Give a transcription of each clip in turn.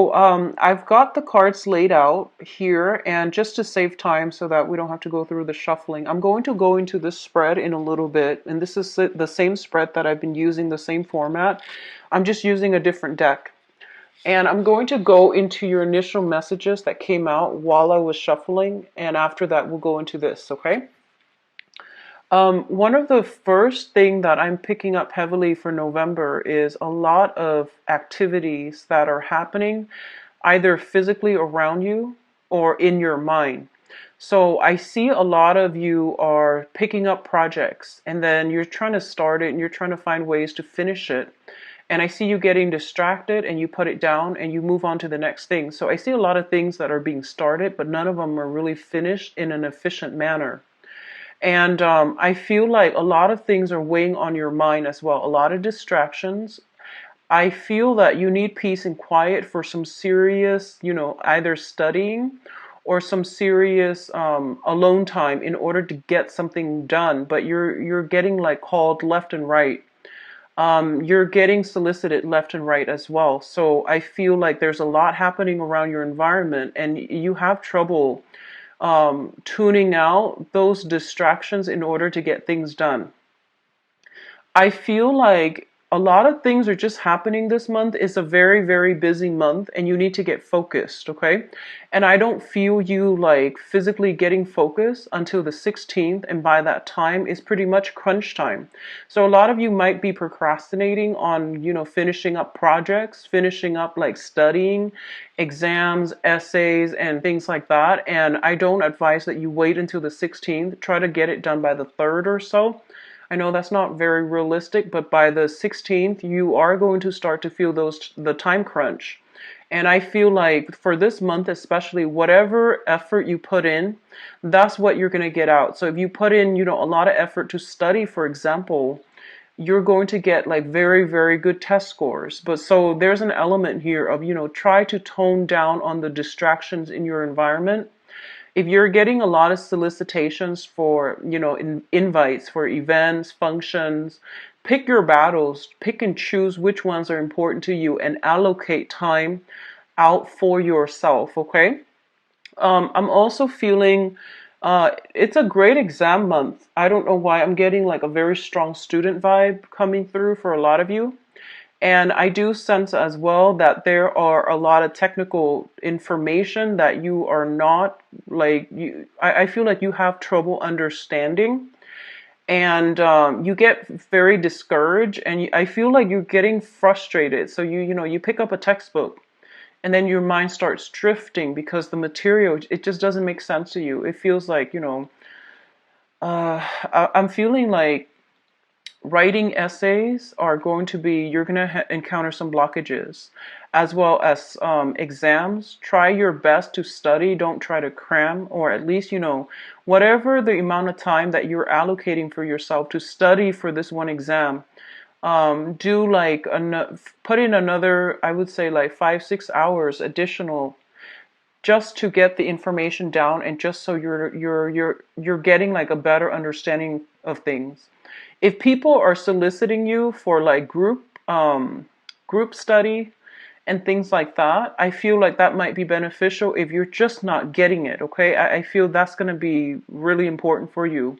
I've got the cards laid out here, and just to save time so that we don't have to go through the shuffling, I'm going to go into this spread in a little bit, and this is the same spread that I've been using, the same format. I'm just using a different deck. And I'm going to go into your initial messages that came out while I was shuffling, and after that we'll go into this, okay? One of the first thing that I'm picking up heavily for November is a lot of activities that are happening either physically around you or in your mind. So I see a lot of you are picking up projects and then you're trying to start it and you're trying to find ways to finish it. And I see you getting distracted and you put it down and you move on to the next thing. So I see a lot of things that are being started, but none of them are really finished in an efficient manner. And I feel like a lot of things are weighing on your mind as well, a lot of distractions. I feel that you need peace and quiet for some serious, either studying or some serious alone time in order to get something done. But you're getting like called left and right. You're getting solicited left and right as well. So I feel like there's a lot happening around your environment, and you have trouble tuning out those distractions in order to get things done. I feel like a lot of things are just happening this month. It's a very, very busy month and you need to get focused, okay? And I don't feel you like physically getting focused until the 16th, and by that time it's pretty much crunch time. So a lot of you might be procrastinating on, finishing up projects, finishing up like studying, exams, essays, and things like that. And I don't advise that you wait until the 16th. Try to get it done by the 3rd or so. I know that's not very realistic, but by the 16th, you are going to start to feel the time crunch. And I feel like for this month, especially, whatever effort you put in, that's what you're going to get out. So if you put in, a lot of effort to study, for example, you're going to get like very, very good test scores. But so there's an element here of, try to tone down on the distractions in your environment. If you're getting a lot of solicitations for, invites for events, functions, pick your battles, pick and choose which ones are important to you and allocate time out for yourself, okay? I'm also feeling it's a great exam month. I don't know why I'm getting like a very strong student vibe coming through for a lot of you. And I do sense as well that there are a lot of technical information that you are not I feel like you have trouble understanding, and you get very discouraged, and I feel like you're getting frustrated. So you pick up a textbook and then your mind starts drifting because the material, it just doesn't make sense to you. It feels like, I'm feeling like writing essays are going to be, you're going to encounter some blockages, as well as exams. Try your best to study. Don't try to cram, or at least, whatever the amount of time that you're allocating for yourself to study for this one exam. Do like put in another, I would say like 5-6 hours additional, just to get the information down, and just so you're getting like a better understanding of things. If people are soliciting you for like group study and things like that, I feel like that might be beneficial if you're just not getting it, okay? I feel that's going to be really important for you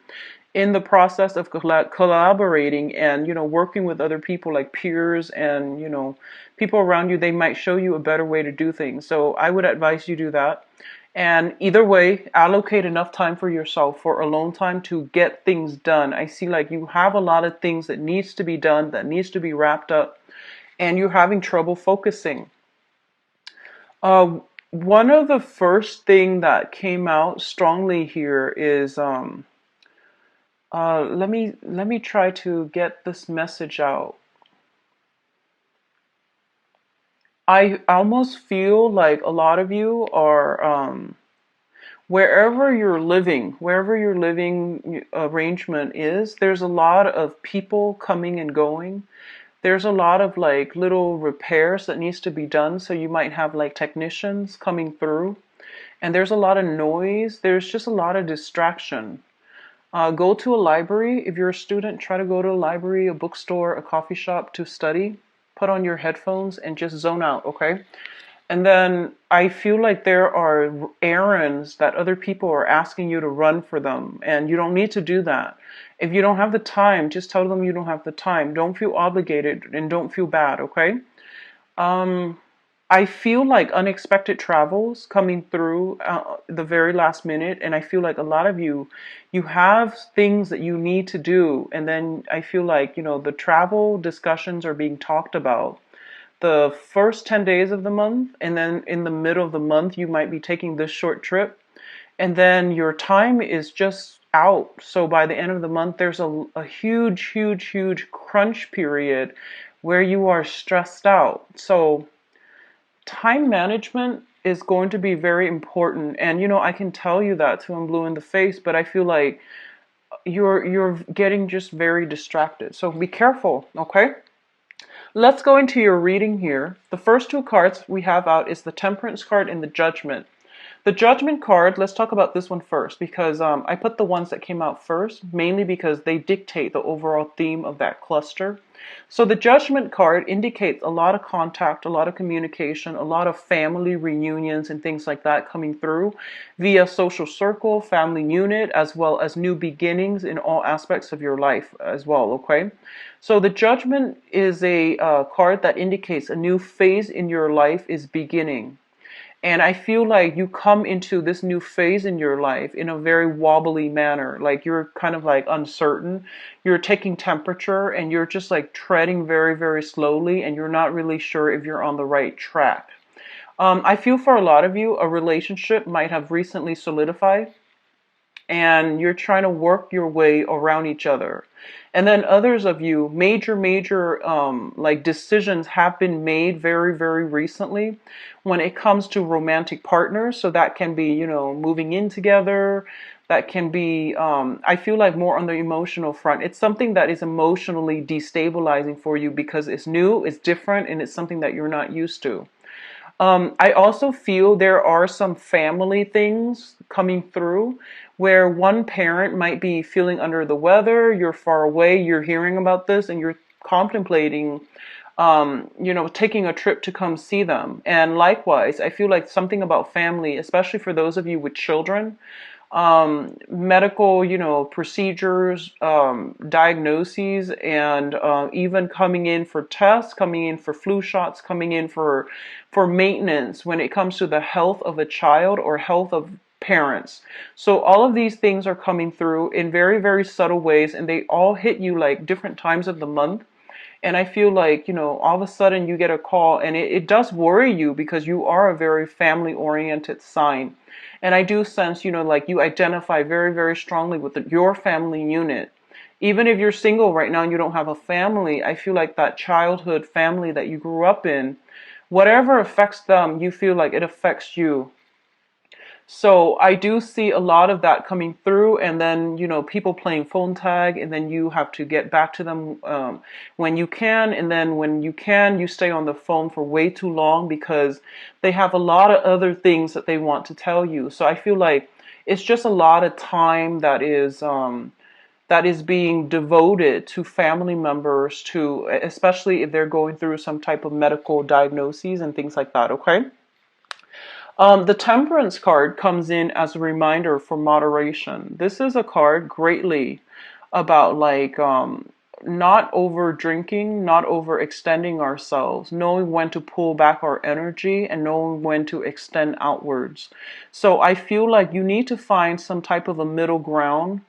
in the process of collaborating and, working with other people like peers and, people around you. They might show you a better way to do things. So I would advise you do that. And either way, allocate enough time for yourself, for alone time, to get things done. I see like you have a lot of things that needs to be done, that needs to be wrapped up, and you're having trouble focusing. One of the first thing that came out strongly here is let me try to get this message out. I almost feel like a lot of you are wherever your living arrangement is, there's a lot of people coming and going. There's a lot of like little repairs that needs to be done. So you might have like technicians coming through, and there's a lot of noise. There's just a lot of distraction. Go to a library. If you're a student, try to go to a library, a bookstore, a coffee shop to study. Put on your headphones and just zone out, okay? And then I feel like there are errands that other people are asking you to run for them, and you don't need to do that. If you don't have the time, just tell them you don't have the time. Don't feel obligated and don't feel bad, okay? Um, I feel like unexpected travels coming through the very last minute, and I feel like a lot of you have things that you need to do, and then I feel like, the travel discussions are being talked about the first 10 days of the month, and then in the middle of the month, you might be taking this short trip, and then your time is just out. So by the end of the month, there's a huge, huge, huge crunch period where you are stressed out. So time management is going to be very important. And I can tell you that till I'm blue in the face, but I feel like you're getting just very distracted. So be careful, okay? Let's go into your reading here. The first two cards we have out is the Temperance card and the Judgment. The Judgment card, let's talk about this one first because I put the ones that came out first, mainly because they dictate the overall theme of that cluster. So the Judgment card indicates a lot of contact, a lot of communication, a lot of family reunions and things like that coming through via social circle, family unit, as well as new beginnings in all aspects of your life as well, okay? So the Judgment is a card that indicates a new phase in your life is beginning. And I feel like you come into this new phase in your life in a very wobbly manner. Like you're kind of like uncertain. You're taking temperature and you're just like treading very, very slowly and you're not really sure if you're on the right track. I feel for a lot of you, a relationship might have recently solidified and you're trying to work your way around each other. And then others of you, major like decisions have been made very, very recently when it comes to romantic partners. So that can be, moving in together. That can be, I feel like more on the emotional front. It's something that is emotionally destabilizing for you because it's new, it's different, and it's something that you're not used to. I also feel there are some family things coming through where one parent might be feeling under the weather, you're far away, you're hearing about this, and you're contemplating, taking a trip to come see them. And likewise, I feel like something about family, especially for those of you with children, medical, procedures, diagnoses, and even coming in for tests, coming in for flu shots, coming in for maintenance when it comes to the health of a child or health of parents. So all of these things are coming through in very, very subtle ways, and they all hit you like different times of the month. And I feel like, all of a sudden you get a call and it does worry you because you are a very family oriented sign. And I do sense, like you identify very, very strongly with your family unit. Even if you're single right now and you don't have a family, I feel like that childhood family that you grew up in, whatever affects them, you feel like it affects you. So I do see a lot of that coming through, and then people playing phone tag, and then you have to get back to them when you can, and then when you can, you stay on the phone for way too long because they have a lot of other things that they want to tell you. So I feel like it's just a lot of time that is being devoted to family members, to especially if they're going through some type of medical diagnoses and things like that. Okay. The Temperance card comes in as a reminder for moderation. This is a card greatly about like not over drinking, not overextending ourselves, knowing when to pull back our energy and knowing when to extend outwards. So I feel like you need to find some type of a middle ground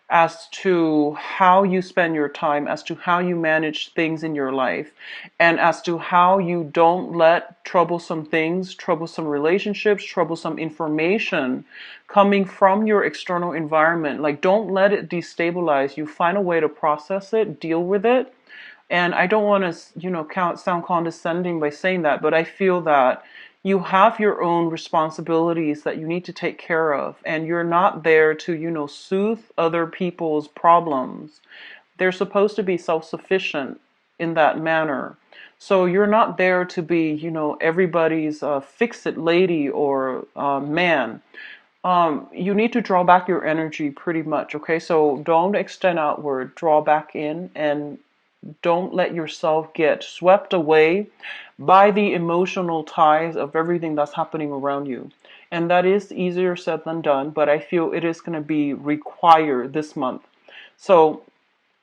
as to how you spend your time, as to how you manage things in your life, and as to how you don't let troublesome things, troublesome relationships, troublesome information coming from your external environment, like don't let it destabilize you. Find a way to process it, deal with it. And I don't want to, sound condescending by saying that, but I feel that you have your own responsibilities that you need to take care of, and you're not there to, soothe other people's problems. They're supposed to be self-sufficient in that manner. So you're not there to be, everybody's fix-it lady or man. You need to draw back your energy pretty much, okay? So don't extend outward, draw back in, and Don't let yourself get swept away by the emotional ties of everything that's happening around you. And that is easier said than done, but I feel it is going to be required this month. So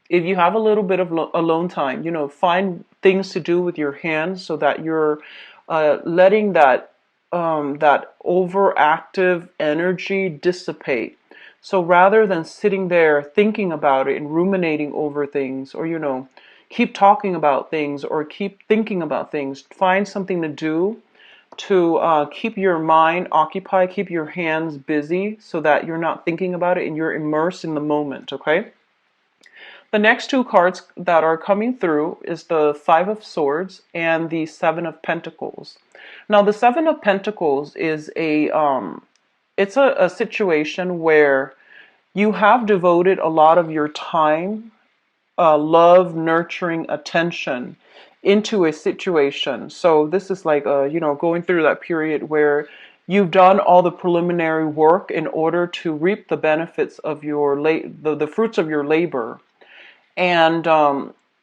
if you have a little bit of alone time, find things to do with your hands so that you're letting that overactive energy dissipate. So rather than sitting there thinking about it and ruminating over things, or keep talking about things or keep thinking about things, find something to do to keep your mind occupied, keep your hands busy, so that you're not thinking about it and you're immersed in the moment. Okay. The next two cards that are coming through is the Five of Swords and the Seven of Pentacles. Now, the Seven of Pentacles is it's a situation where you have devoted a lot of your time, love, nurturing, attention into a situation. So this is like, going through that period where you've done all the preliminary work in order to reap the benefits of the fruits of your labor. And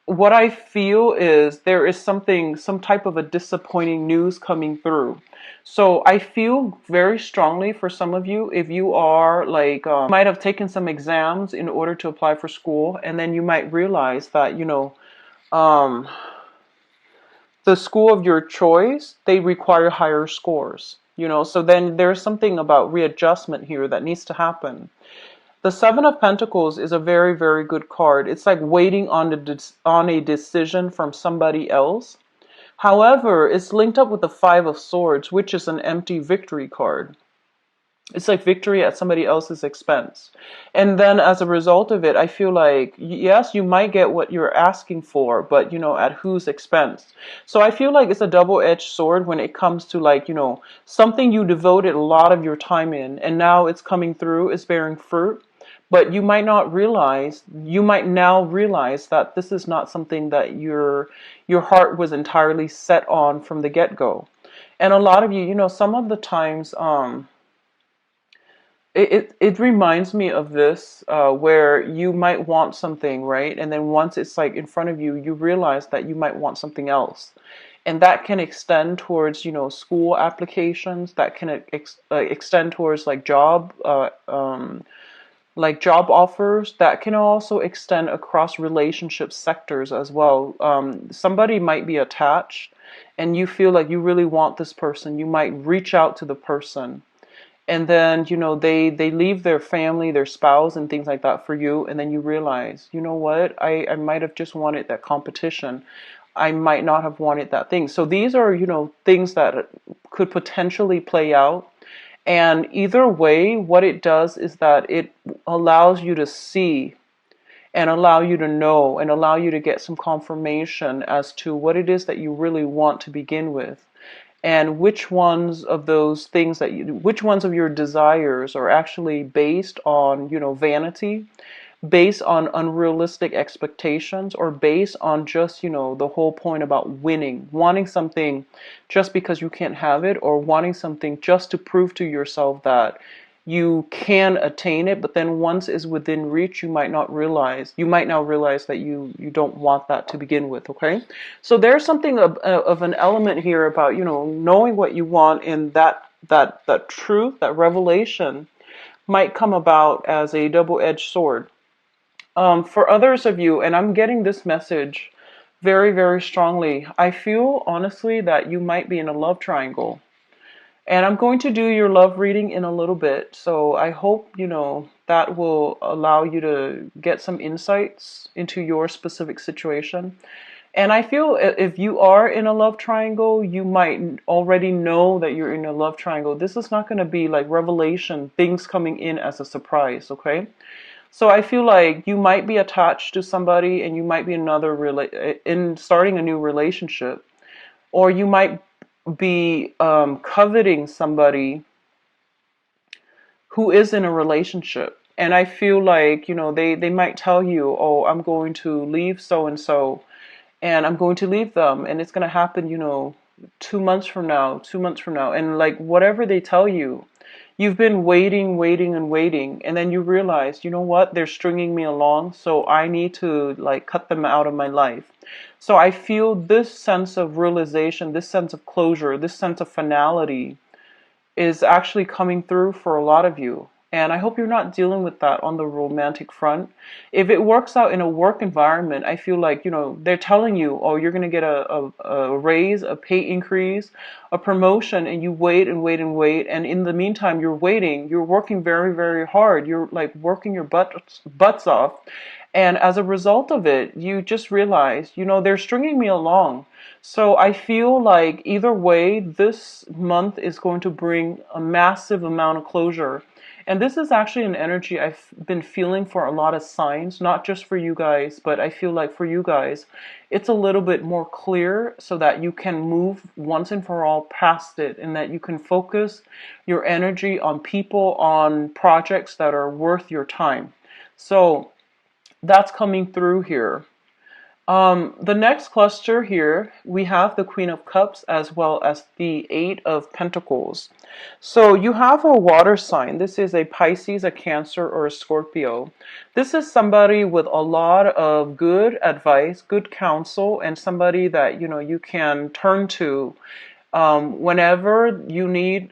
what I feel is there is some type of a disappointing news coming through. So I feel very strongly for some of you, if you are like, might have taken some exams in order to apply for school, and then you might realize that, um, the school of your choice, they require higher scores, so then there's something about readjustment here that needs to happen. The Seven of Pentacles is a very, very good card. It's like waiting on a decision from somebody else. However, it's linked up with the Five of Swords, which is an empty victory card. It's like victory at somebody else's expense. And then as a result of it, I feel like, yes, you might get what you're asking for, but, at whose expense? So I feel like it's a double-edged sword when it comes to like, something you devoted a lot of your time in, and now it's coming through, it's bearing fruit. But you might not realize, you might now realize that this is not something that your heart was entirely set on from the get-go. And a lot of you, some of the times, it reminds me of this, where you might want something, right? And then once it's like in front of you, you realize that you might want something else. And that can extend towards, school applications, that can extend towards like job offers, that can also extend across relationship sectors as well. Somebody might be attached and you feel like you really want this person. You might reach out to the person, and then they leave their family, their spouse and things like that for you, and then you realize, you know what, I might have just wanted that competition. I might not have wanted that thing. So these are things that could potentially play out. And either way, what it does is that it allows you to see and allow you to know and allow you to get some confirmation as to what it is that you really want to begin with, and which ones of those things which ones of your desires are actually based on, vanity, based on unrealistic expectations, or based on just, the whole point about winning, wanting something just because you can't have it, or wanting something just to prove to yourself that you can attain it, but then once it's within reach, you might now realize that you don't want that to begin with. Okay, so there's something of an element here about knowing what you want, and that truth, that revelation might come about as a double-edged sword. For others of you, and I'm getting this message very, very strongly, I feel honestly that you might be in a love triangle. And I'm going to do your love reading in a little bit. So I hope, that will allow you to get some insights into your specific situation. And I feel if you are in a love triangle, you might already know that you're in a love triangle. This is not going to be like revelation, things coming in as a surprise, okay? So I feel like you might be attached to somebody, and you might be in starting a new relationship, or you might be coveting somebody who is in a relationship. And I feel like, they might tell you, oh, I'm going to leave so and so, and I'm going to leave them, and it's going to happen, 2 months from now, 2 months from now, and like whatever they tell you, you've been waiting, waiting, and waiting, and then you realize, you know what, they're stringing me along, so I need to like cut them out of my life. So I feel this sense of realization, this sense of closure, this sense of finality is actually coming through for a lot of you. And I hope you're not dealing with that on the romantic front. If it works out in a work environment, I feel like, they're telling you, oh, you're going to get a raise, a pay increase, a promotion, and you wait and wait and wait. And in the meantime, you're waiting, you're working very, very hard. You're like working your butts off. And as a result of it, you just realize, they're stringing me along. So I feel like either way, this month is going to bring a massive amount of closure. And this is actually an energy I've been feeling for a lot of signs, not just for you guys, but I feel like for you guys, it's a little bit more clear so that you can move once and for all past it and that you can focus your energy on people, on projects that are worth your time. So that's coming through here. The next cluster here, we have the Queen of Cups as well as the Eight of Pentacles. So you have a water sign. This is a Pisces, a Cancer, or a Scorpio. This is somebody with a lot of good advice, good counsel, and somebody that, you can turn to whenever you need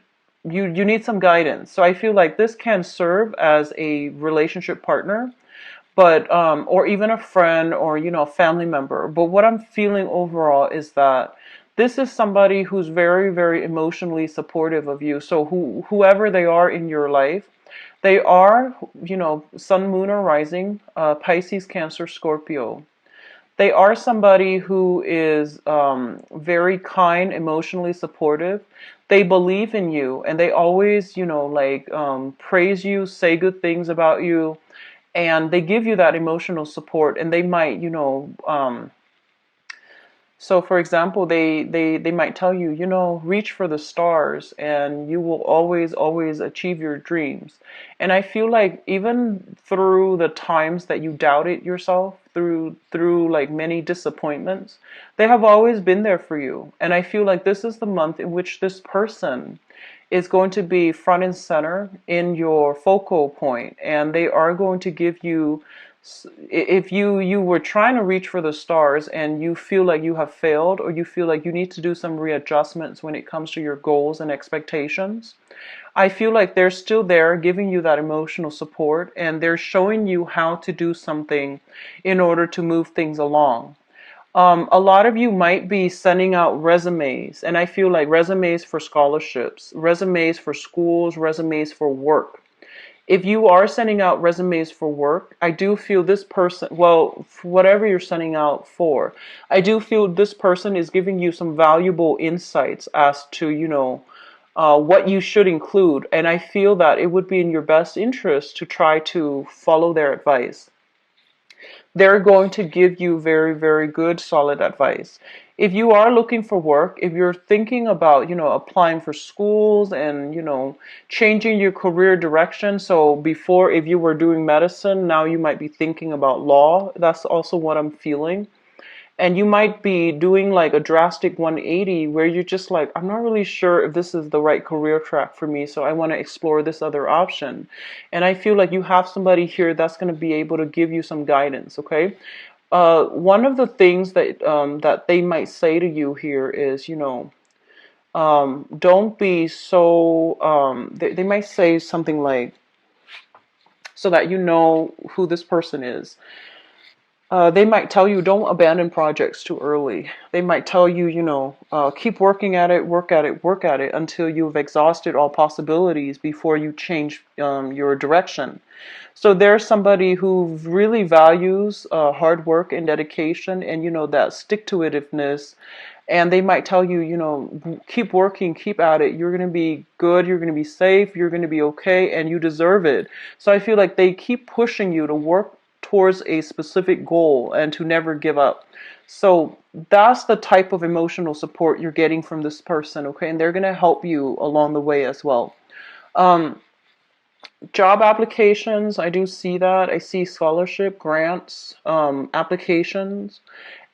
some guidance. So I feel like this can serve as a relationship partner, but or even a friend or a family member. But what I'm feeling overall is that this is somebody who's very, very emotionally supportive of you. So whoever they are in your life, they are, sun, moon, or rising, Pisces, Cancer, Scorpio. They are somebody who is very kind, emotionally supportive. They believe in you, and they always, praise you, say good things about you, and they give you that emotional support. And they might, so for example, they might tell you, reach for the stars and you will always, always achieve your dreams. And I feel like even through the times that you doubted yourself, through like many disappointments, they have always been there for you. And I feel like this is the month in which this person is going to be front and center in your focal point, and they are going to give you, if you were trying to reach for the stars and you feel like you have failed, or you feel like you need to do some readjustments when it comes to your goals and expectations, I feel like they're still there giving you that emotional support, and they're showing you how to do something in order to move things along. A lot of you might be sending out resumes, and I feel like resumes for scholarships, resumes for schools, resumes for work. If you are sending out resumes for work, I do feel this person, well, whatever you're sending out for, I do feel this person is giving you some valuable insights as to, what you should include. And I feel that it would be in your best interest to try to follow their advice. They're going to give you very, very good, solid advice. If you are looking for work, if you're thinking about, applying for schools and, changing your career direction. So before, if you were doing medicine, now you might be thinking about law. That's also what I'm feeling. And you might be doing like a drastic 180 where you're just like, I'm not really sure if this is the right career track for me, so I want to explore this other option. And I feel like you have somebody here that's going to be able to give you some guidance, okay? One of the things that they might say to you here is, don't be so, they might say something like, so that you know who this person is. They might tell you don't abandon projects too early. They might tell you, keep working at it, work at it, work at it until you've exhausted all possibilities before you change your direction. So there's somebody who really values hard work and dedication and, that stick-to-itiveness. And they might tell you, keep working, keep at it. You're going to be good. You're going to be safe. You're going to be okay. And you deserve it. So I feel like they keep pushing you to work towards a specific goal and to never give up. So that's the type of emotional support you're getting from this person, okay? And they're going to help you along the way as well. Job applications, I do see that. I see scholarship, grants, applications.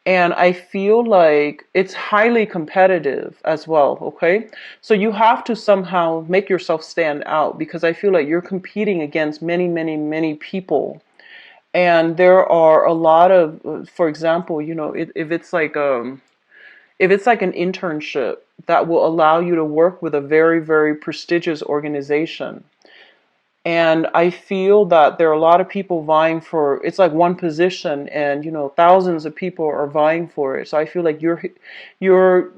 And I feel like it's highly competitive as well, okay? So you have to somehow make yourself stand out, because I feel like you're competing against many, many, many people. And there are a lot of, for example, if it's like an internship that will allow you to work with a very, very prestigious organization. And I feel that there are a lot of people vying for, it's like one position, and thousands of people are vying for it. So I feel like you're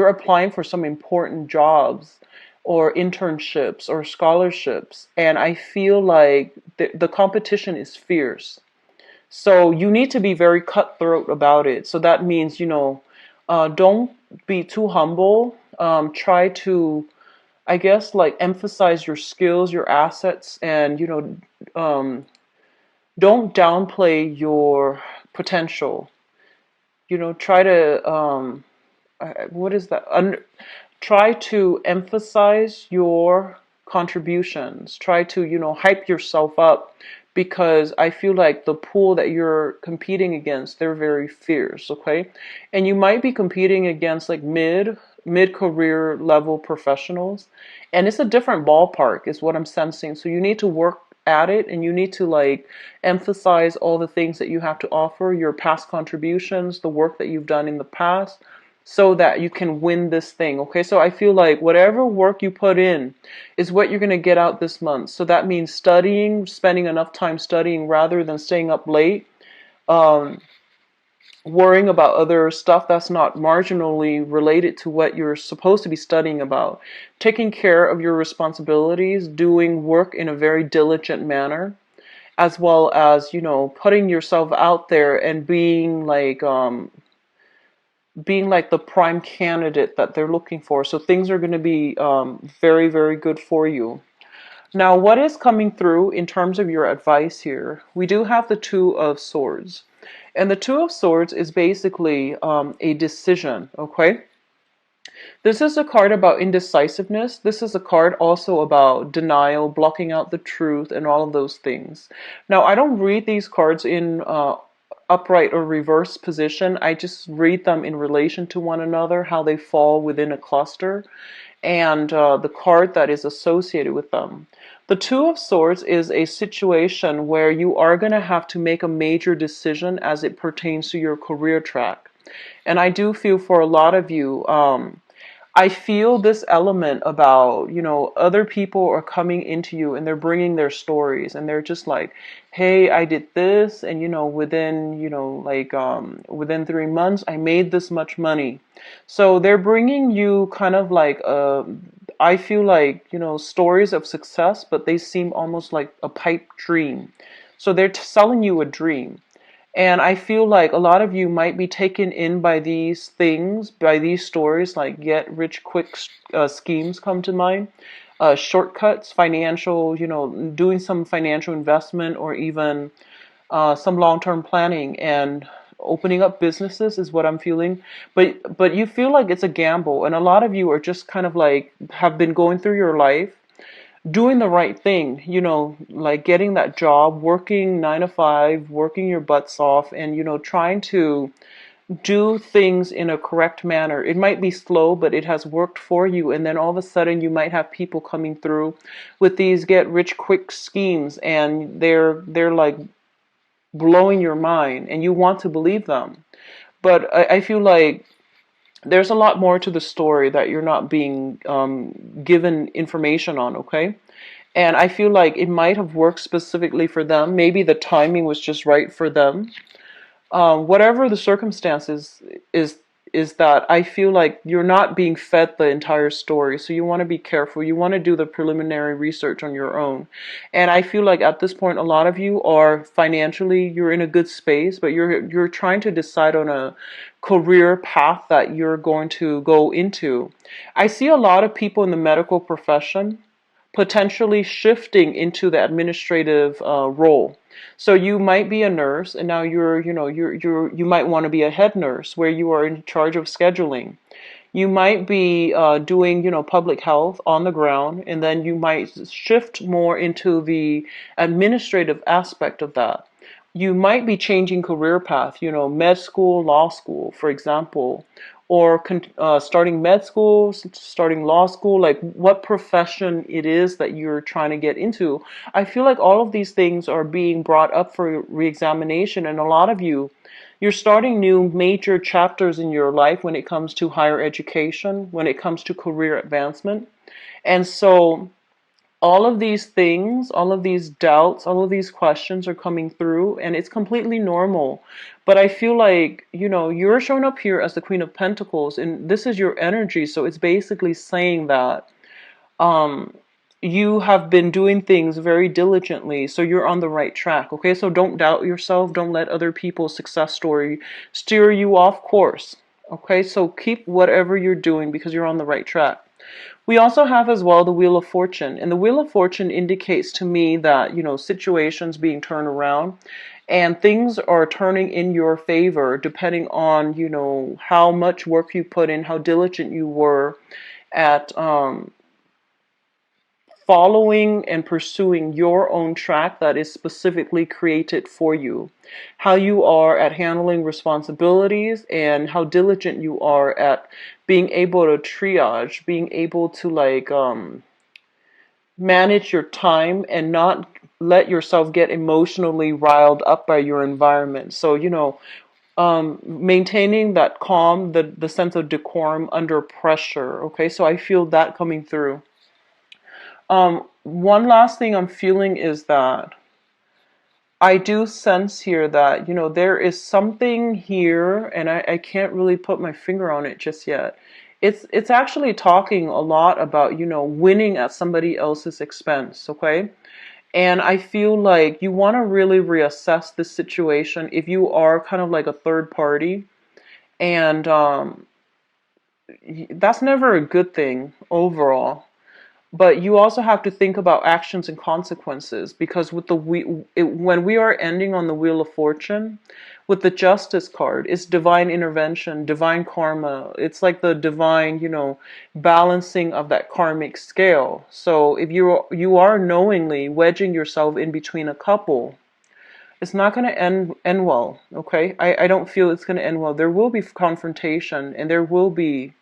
applying for some important jobs or internships or scholarships, and I feel like the competition is fierce. So you need to be very cutthroat about it. So that means, don't be too humble. Try to, I guess, like, emphasize your skills, your assets, and, don't downplay your potential. Try to, what is that? Try to emphasize your contributions. Try to, hype yourself up, because I feel like the pool that you're competing against, they're very fierce, okay? And you might be competing against like mid career level professionals, and it's a different ballpark is what I'm sensing. So you need to work at it, and you need to like emphasize all the things that you have to offer, your past contributions, the work that you've done in the past, so that you can win this thing. Okay, so I feel like whatever work you put in is what you're going to get out this month. So that means studying, spending enough time studying rather than staying up late, um, worrying about other stuff that's not marginally related to what you're supposed to be studying about, taking care of your responsibilities, doing work in a very diligent manner, as well as, putting yourself out there and being like the prime candidate that they're looking for. So things are going to be very, very good for you. Now, what is coming through in terms of your advice here? We do have the Two of Swords. And the Two of Swords is basically a decision, okay? This is a card about indecisiveness. This is a card also about denial, blocking out the truth, and all of those things. Now, I don't read these cards in upright or reverse position. I just read them in relation to one another, how they fall within a cluster, and the card that is associated with them. The Two of Swords is a situation where you are going to have to make a major decision as it pertains to your career track. And I do feel for a lot of you, I feel this element about, other people are coming into you and they're bringing their stories, and they're just like, hey, I did this, and, within, within 3 months, I made this much money. So they're bringing you kind of like, I feel like, stories of success, but they seem almost like a pipe dream. So they're selling you a dream. And I feel like a lot of you might be taken in by these things, by these stories, like get rich quick schemes come to mind, shortcuts, financial, doing some financial investment, or even some long-term planning and opening up businesses is what I'm feeling. But you feel like it's a gamble, and a lot of you are just kind of like have been going through your life doing the right thing, like getting that job, working 9 to 5, working your butts off, and, trying to do things in a correct manner. It might be slow, but it has worked for you. And then all of a sudden you might have people coming through with these get rich quick schemes, and they're like blowing your mind, and you want to believe them. But I feel like there's a lot more to the story that you're not being given information on, okay? And I feel like it might have worked specifically for them. Maybe the timing was just right for them. Whatever the circumstances is that I feel like you're not being fed the entire story. So you want to be careful. You want to do the preliminary research on your own. And I feel like at this point, a lot of you are financially, you're in a good space, but you're trying to decide on a career path that you're going to go into. I see a lot of people in the medical profession potentially shifting into the administrative role. So you might be a nurse, and now you might want to be a head nurse where you are in charge of scheduling. You might be doing, public health on the ground, and then you might shift more into the administrative aspect of that. you might be changing career path, med school, law school, for example, or starting med school, starting law school, like what profession it is that you're trying to get into. I feel like all of these things are being brought up for reexamination, and a lot of you're starting new major chapters in your life when it comes to higher education, when it comes to career advancement. And so all of these things, all of these doubts, all of these questions are coming through, and it's completely normal. But I feel like, you're showing up here as the Queen of Pentacles, and this is your energy. So it's basically saying that um, you have been doing things very diligently, so you're on the right track. Okay, so don't doubt yourself. Don't let other people's success story steer you off course. Okay, so keep whatever you're doing because you're on the right track. We also have as well the Wheel of Fortune. And the Wheel of Fortune indicates to me that, situations being turned around and things are turning in your favor depending on, how much work you put in, how diligent you were at following and pursuing your own track that is specifically created for you, how you are at handling responsibilities, and how diligent you are at being able to triage, being able to manage your time and not let yourself get emotionally riled up by your environment. So, maintaining that calm, the sense of decorum under pressure. Okay, so I feel that coming through. One last thing I'm feeling is that I do sense here that, there is something here, and I can't really put my finger on it just yet. It's actually talking a lot about, winning at somebody else's expense, okay? And I feel like you want to really reassess this situation if you are kind of like a third party. And that's never a good thing overall. But you also have to think about actions and consequences, because with when we are ending on the Wheel of Fortune, with the Justice card, it's divine intervention, divine karma. It's like the divine, balancing of that karmic scale. So if you are knowingly wedging yourself in between a couple, it's not going to end well. Okay, I don't feel it's going to end well. There will be confrontation, and there will be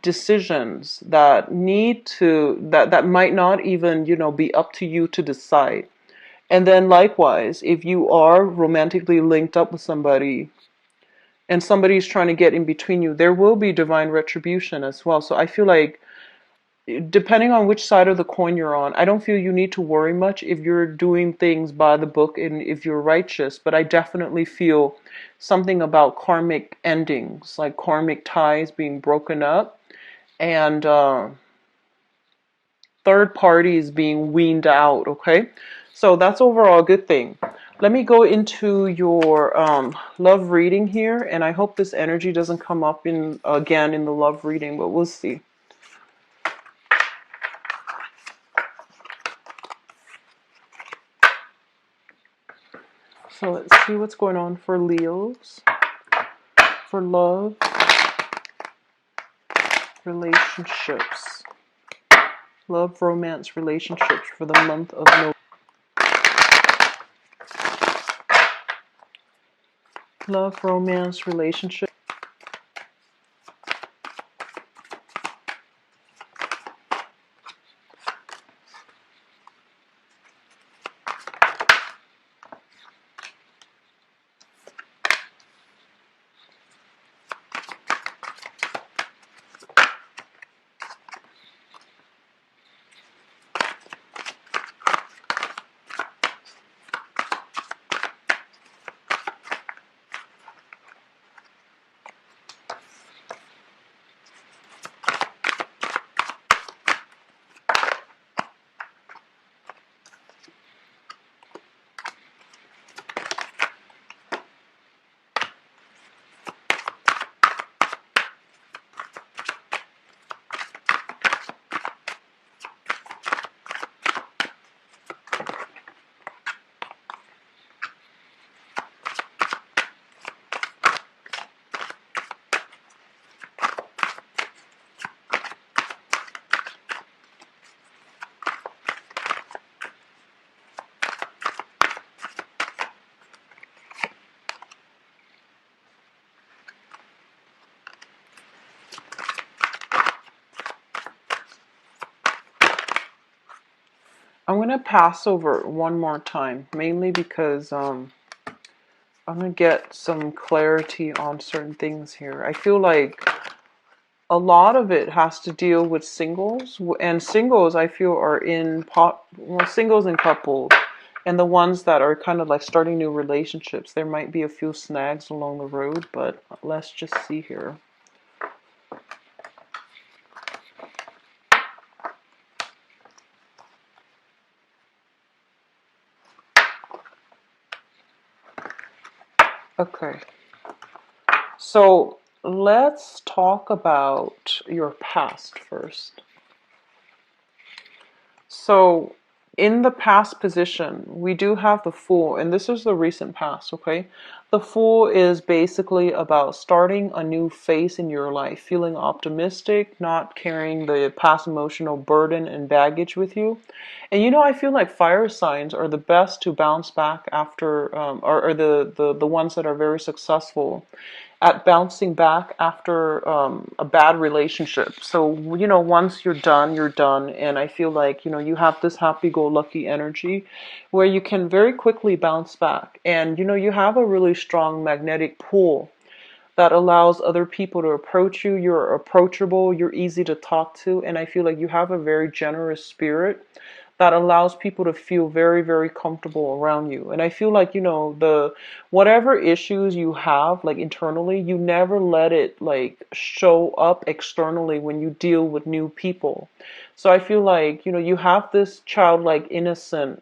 decisions that that might not even be up to you to decide. And then likewise, if you are romantically linked up with somebody and somebody's trying to get in between you, there will be divine retribution as well. So I feel like depending on which side of the coin you're on, I don't feel you need to worry much if you're doing things by the book and if you're righteous. But I definitely feel something about karmic endings, like karmic ties being broken up, and third parties being weaned out. Okay, so that's overall a good thing. Let me go into your love reading here, and I hope this energy doesn't come up again in the love reading, but we'll see. So let's see what's going on for Leos, for love, relationships, love, romance, relationships for the month of November. Love, romance, relationship. I'm going to pass over it one more time, mainly because I'm going to get some clarity on certain things here. I feel like a lot of it has to deal with singles, and singles I feel are in singles and couples, and the ones that are kind of like starting new relationships. There might be a few snags along the road, but let's just see here. Okay, so let's talk about your past first. So, in the past position, we do have the Fool, and this is the recent past, okay? The Fool is basically about starting a new phase in your life, feeling optimistic, not carrying the past emotional burden and baggage with you. And I feel like fire signs are the best to bounce back after, or the ones that are very successful at bouncing back after a bad relationship. So, once you're done, you're done. And I feel like, you have this happy go lucky energy where you can very quickly bounce back. And, you have a really strong magnetic pull that allows other people to approach you. You're approachable, you're easy to talk to. And I feel like you have a very generous spirit that allows people to feel very, very comfortable around you. And I feel like, the whatever issues you have, like internally, you never let it like show up externally when you deal with new people. So I feel like, you have this childlike innocent,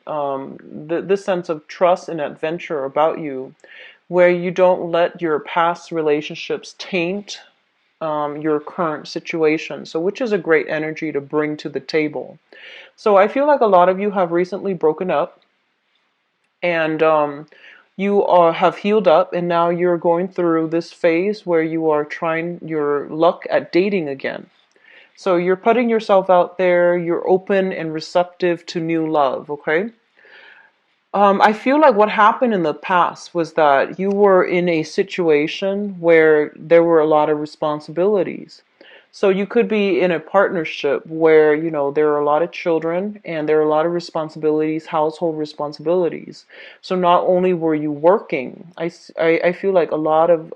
this sense of trust and adventure about you where you don't let your past relationships taint your current situation. So, which is a great energy to bring to the table. So I feel like a lot of you have recently broken up, and have healed up, and now you're going through this phase where you are trying your luck at dating again. So you're putting yourself out there, you're open and receptive to new love, okay? I feel like what happened in the past was that you were in a situation where there were a lot of responsibilities. So you could be in a partnership where, there are a lot of children and there are a lot of responsibilities, household responsibilities. So not only were you working, I feel like a lot of,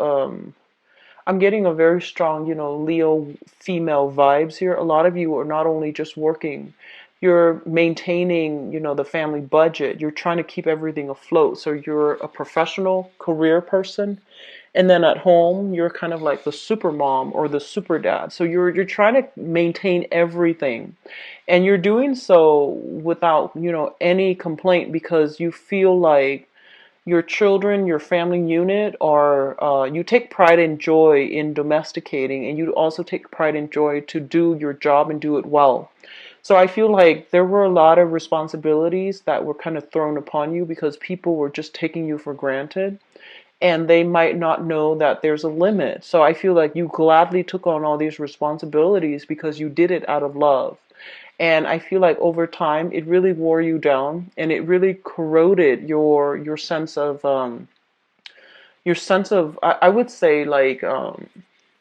I'm getting a very strong, Leo female vibes here. A lot of you are not only just working, you're maintaining, the family budget. You're trying to keep everything afloat. So you're a professional career person. And then at home, you're kind of like the super mom or the super dad. So you're trying to maintain everything. And you're doing so without, any complaint because you feel like your children, your family unit, are you take pride and joy in domesticating, and you also take pride and joy to do your job and do it well. So I feel like there were a lot of responsibilities that were kind of thrown upon you because people were just taking you for granted and they might not know that there's a limit. So I feel like you gladly took on all these responsibilities because you did it out of love. And I feel like over time it really wore you down and it really corroded your sense of I would say like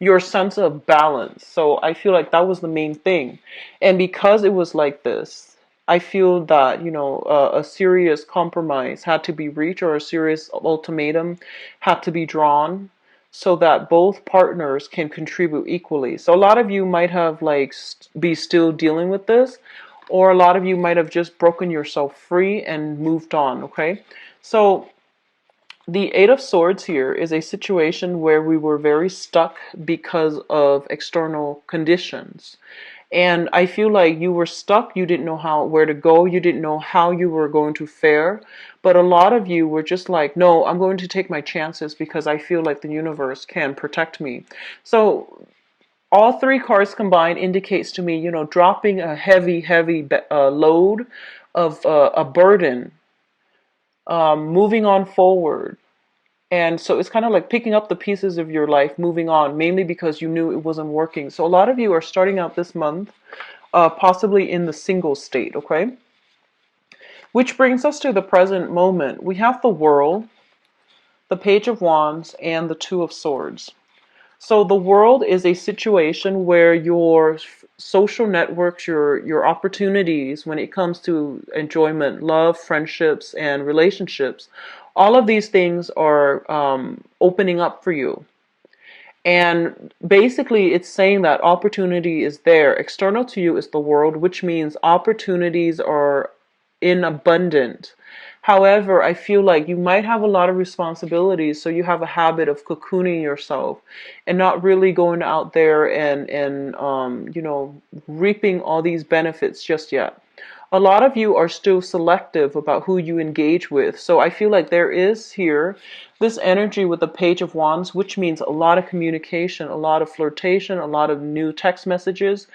your sense of balance. So I feel like that was the main thing. And because it was like this, I feel that, a serious compromise had to be reached or a serious ultimatum had to be drawn so that both partners can contribute equally. So a lot of you might have like be still dealing with this, or a lot of you might have just broken yourself free and moved on, okay? So the Eight of Swords here is a situation where we were very stuck because of external conditions. And I feel like you were stuck, you didn't know where to go, you didn't know how you were going to fare. But a lot of you were just like, no, I'm going to take my chances because I feel like the universe can protect me. So all three cards combined indicates to me, dropping a heavy, heavy load of a burden, moving on forward. And so it's kind of like picking up the pieces of your life, moving on, mainly because you knew it wasn't working. So a lot of you are starting out this month, possibly in the single state, okay? Which brings us to the present moment. We have the World, the Page of Wands, and the Two of Swords. So the world is a situation where your social networks, your opportunities when it comes to enjoyment, love, friendships, and relationships, all of these things are opening up for you. And basically, it's saying that opportunity is there. External to you is the world, which means opportunities are in abundant. However, I feel like you might have a lot of responsibilities, so you have a habit of cocooning yourself and not really going out there and reaping all these benefits just yet. A lot of you are still selective about who you engage with. So I feel like there is here this energy with the Page of Wands, which means a lot of communication, a lot of flirtation, a lot of new text messages,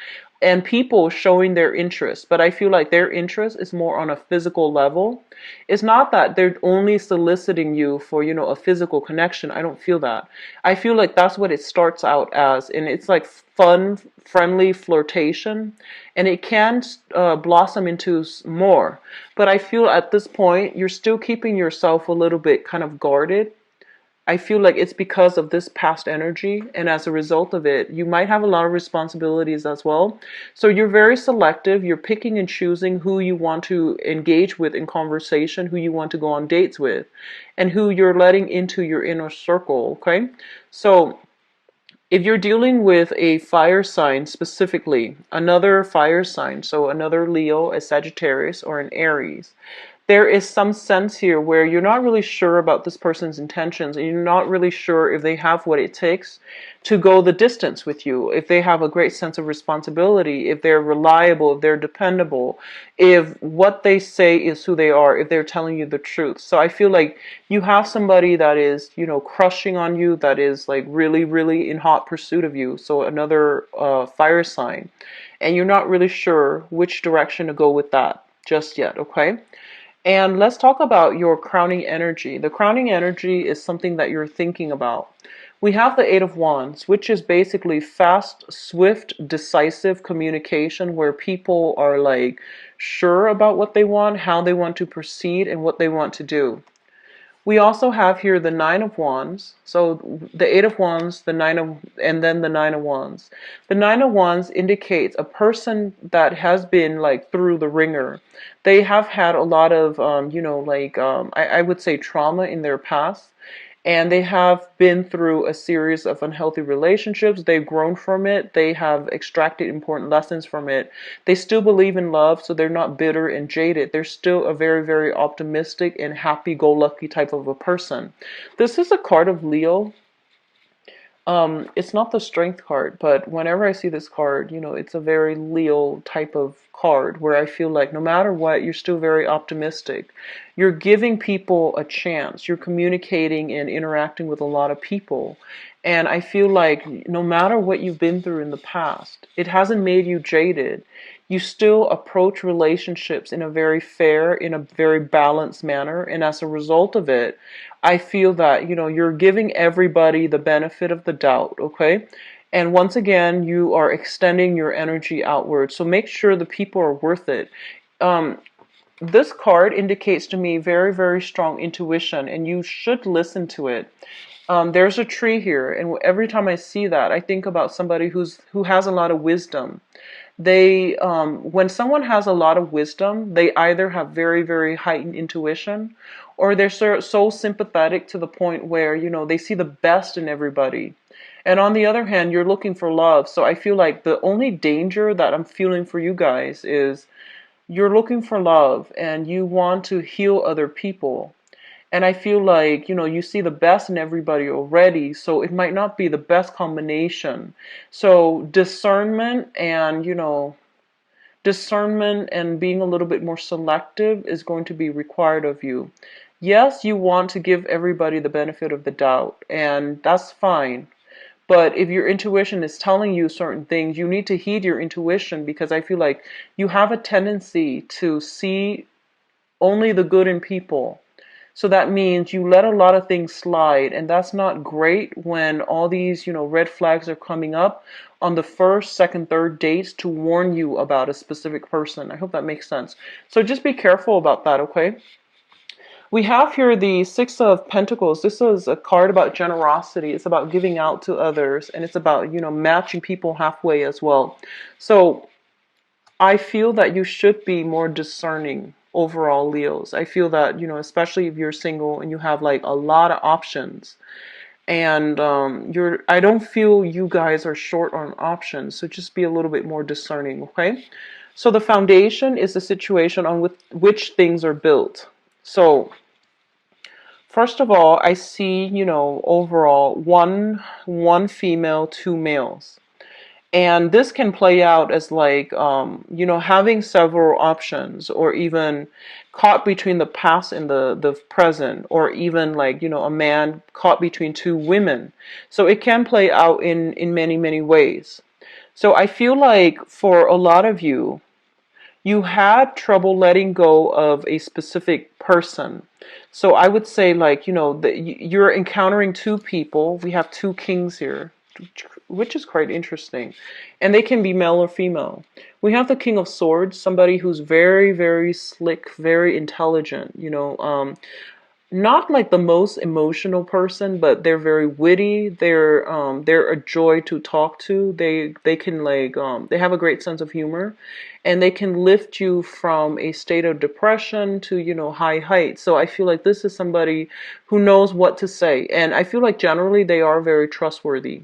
and people showing their interest. But I feel like their interest is more on a physical level. It's not that they're only soliciting you for, a physical connection. I don't feel that. I feel like that's what it starts out as, and it's like fun, friendly flirtation, and it can blossom into more. But I feel at this point, you're still keeping yourself a little bit kind of guarded. I feel like it's because of this past energy, and as a result of it, you might have a lot of responsibilities as well. So you're very selective. You're picking and choosing who you want to engage with in conversation, who you want to go on dates with, and who you're letting into your inner circle, okay? So if you're dealing with a fire sign specifically, another fire sign, so another Leo, a Sagittarius, or an Aries, there is some sense here where you're not really sure about this person's intentions, and you're not really sure if they have what it takes to go the distance with you, if they have a great sense of responsibility, if they're reliable, if they're dependable, if what they say is who they are, if they're telling you the truth. So I feel like you have somebody that is, crushing on you, that is like really, really in hot pursuit of you. So another fire sign. And you're not really sure which direction to go with that just yet, okay? And let's talk about your crowning energy. The crowning energy is something that you're thinking about. We have the Eight of Wands, which is basically fast, swift, decisive communication where people are like sure about what they want, how they want to proceed, and what they want to do. We also have here the Nine of Wands. So the Eight of Wands, and then the Nine of Wands. The Nine of Wands indicates a person that has been like through the ringer. They have had a lot of, I would say trauma in their past. And they have been through a series of unhealthy relationships. They've grown from it. They have extracted important lessons from it. They still believe in love, so they're not bitter and jaded. They're still a very, very optimistic and happy-go-lucky type of a person. This is a card of Leo. It's not the strength card, but whenever I see this card, it's a very Leo type of card where I feel like no matter what, you're still very optimistic. You're giving people a chance. You're communicating and interacting with a lot of people. And I feel like no matter what you've been through in the past, it hasn't made you jaded. You still approach relationships in a very fair, in a very balanced manner. And as a result of it, I feel that, you're giving everybody the benefit of the doubt, okay? And once again, you are extending your energy outward. So make sure the people are worth it. This card indicates to me very, very strong intuition, and you should listen to it. There's a tree here, and every time I see that, I think about somebody who has a lot of wisdom. When someone has a lot of wisdom, they either have very, very heightened intuition, or they're so sympathetic to the point where, they see the best in everybody. And on the other hand, you're looking for love. So I feel like the only danger that I'm feeling for you guys is you're looking for love and you want to heal other people. And I feel like, you see the best in everybody already, so it might not be the best combination. So discernment and being a little bit more selective is going to be required of you. Yes, you want to give everybody the benefit of the doubt, and that's fine. But if your intuition is telling you certain things, you need to heed your intuition, because I feel like you have a tendency to see only the good in people. So that means you let a lot of things slide, and that's not great when all these, red flags are coming up on the first, second, third dates to warn you about a specific person. I hope that makes sense. So just be careful about that, okay? We have here the Six of Pentacles. This is a card about generosity. It's about giving out to others, and it's about, matching people halfway as well. So I feel that you should be more discerning overall, Leos. I feel that, especially if you're single and you have like a lot of options, and I don't feel you guys are short on options, so just be a little bit more discerning, okay? So the foundation is the situation on which things are built. So first of all, I see, overall one female, two males. And this can play out as like, having several options, or even caught between the past and the present, or even like, a man caught between two women. So it can play out in many, many ways. So I feel like for a lot of you, you had trouble letting go of a specific person. So I would say, like, that you're encountering two people. We have two kings here, which is quite interesting. And they can be male or female. We have the King of Swords, somebody who's very, very slick, very intelligent, not like the most emotional person, but they're very witty. They're a joy to talk to. They can like they have a great sense of humor, and they can lift you from a state of depression to, high heights. So I feel like this is somebody who knows what to say, and I feel like generally they are very trustworthy.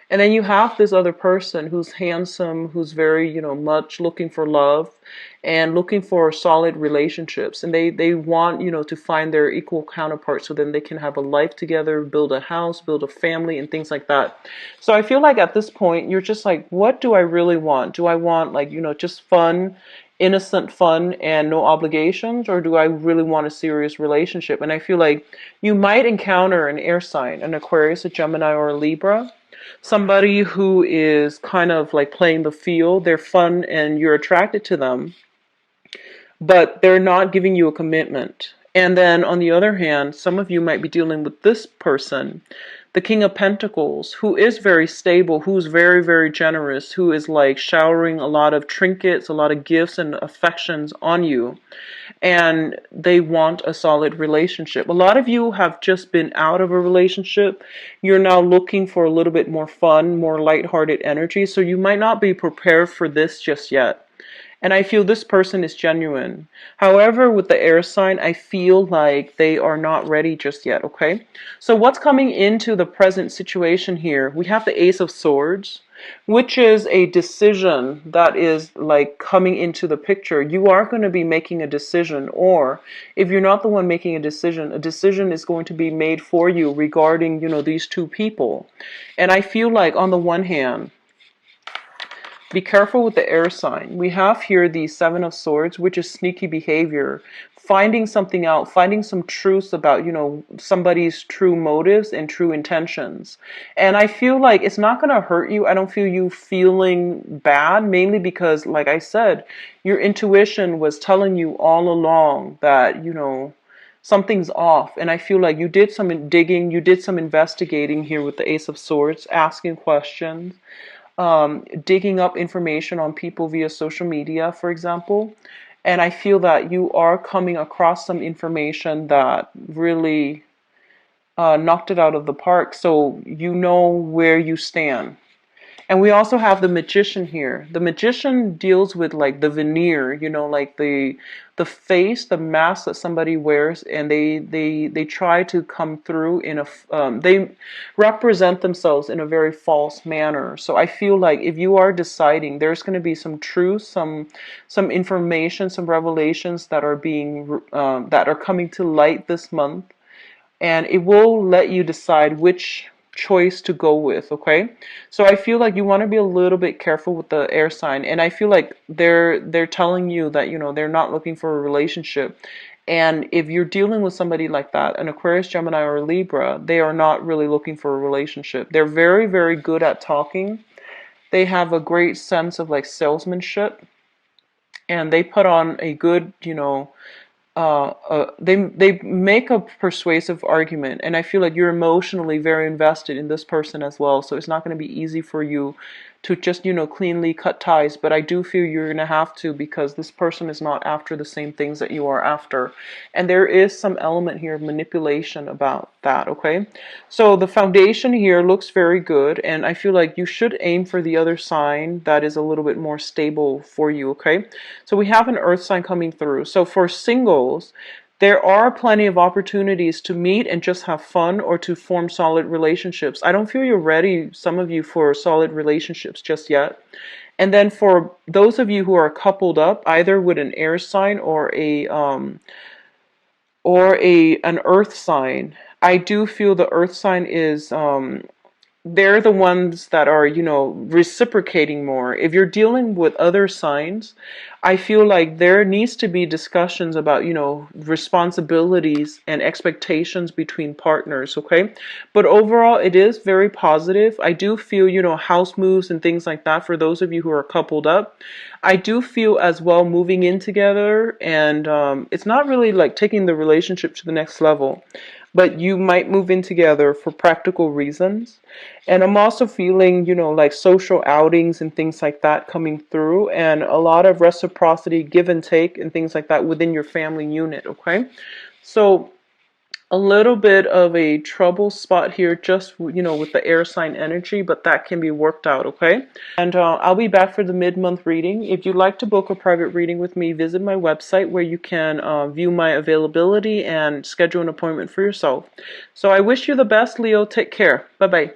And then you have this other person who's handsome, who's very, much looking for love and looking for solid relationships. And they want, to find their equal counterpart so then they can have a life together, build a house, build a family, and things like that. So I feel like at this point, you're just like, what do I really want? Do I want, like, just fun, innocent fun and no obligations, or do I really want a serious relationship? And I feel like you might encounter an air sign, an Aquarius, a Gemini, or a Libra. Somebody who is kind of like playing the field. They're fun and you're attracted to them, but they're not giving you a commitment. And then on the other hand, some of you might be dealing with this person, the King of Pentacles, who is very stable, who's very, very generous, who is like showering a lot of trinkets, a lot of gifts and affections on you. And they want a solid relationship. A lot of you have just been out of a relationship. You're now looking for a little bit more fun, more lighthearted energy. So you might not be prepared for this just yet. And I feel this person is genuine. However, with the air sign, I feel like they are not ready just yet, okay? So what's coming into the present situation here? We have the Ace of Swords, which is a decision that is like coming into the picture. You are going to be making a decision, or if you're not the one making a decision is going to be made for you regarding, these two people. And I feel like on the one hand, be careful with the air sign. We have here the Seven of Swords, which is sneaky behavior, finding something out, finding some truths about, somebody's true motives and true intentions. And I feel like it's not going to hurt you. I don't feel you feeling bad, mainly because, like I said, your intuition was telling you all along that, something's off. And I feel like you did some digging, you did some investigating here with the Ace of Swords, asking questions, digging up information on people via social media, for example. And I feel that you are coming across some information that really knocked it out of the park. So you know where you stand. And we also have the Magician here. The Magician deals with like the veneer, like the face, the mask that somebody wears, and they try to come through in they represent themselves in a very false manner. So I feel like if you are deciding, there's going to be some truth, some information, some revelations that are being that are coming to light this month, and it will let you decide which choice to go with, okay? So I feel like you want to be a little bit careful with the air sign, and I feel like they're telling you that, they're not looking for a relationship. And if you're dealing with somebody like that, an Aquarius, Gemini, or Libra, they are not really looking for a relationship. They're very, very good at talking. They have a great sense of like salesmanship, and they put on a good, they make a persuasive argument, and I feel like you're emotionally very invested in this person as well. So it's not going to be easy for you to just, cleanly cut ties. But I do feel you're going to have to, because this person is not after the same things that you are after. And there is some element here of manipulation about that, okay? So the foundation here looks very good, and I feel like you should aim for the other sign that is a little bit more stable for you, okay? So we have an earth sign coming through. So for singles, there are plenty of opportunities to meet and just have fun, or to form solid relationships. I don't feel you're ready, some of you, for solid relationships just yet. And then for those of you who are coupled up, either with an air sign or an earth sign, I do feel the earth sign is they're the ones that are, reciprocating more. If you're dealing with other signs, I feel like there needs to be discussions about, responsibilities and expectations between partners, okay? But overall, it is very positive. I do feel, house moves and things like that for those of you who are coupled up. I do feel as well moving in together, and it's not really like taking the relationship to the next level, but you might move in together for practical reasons. And I'm also feeling, like social outings and things like that coming through, and a lot of reciprocity, give and take, and things like that within your family unit, okay? So a little bit of a trouble spot here, just, with the air sign energy, but that can be worked out, okay? And I'll be back for the mid-month reading. If you'd like to book a private reading with me, visit my website where you can view my availability and schedule an appointment for yourself. So I wish you the best, Leo. Take care. Bye-bye.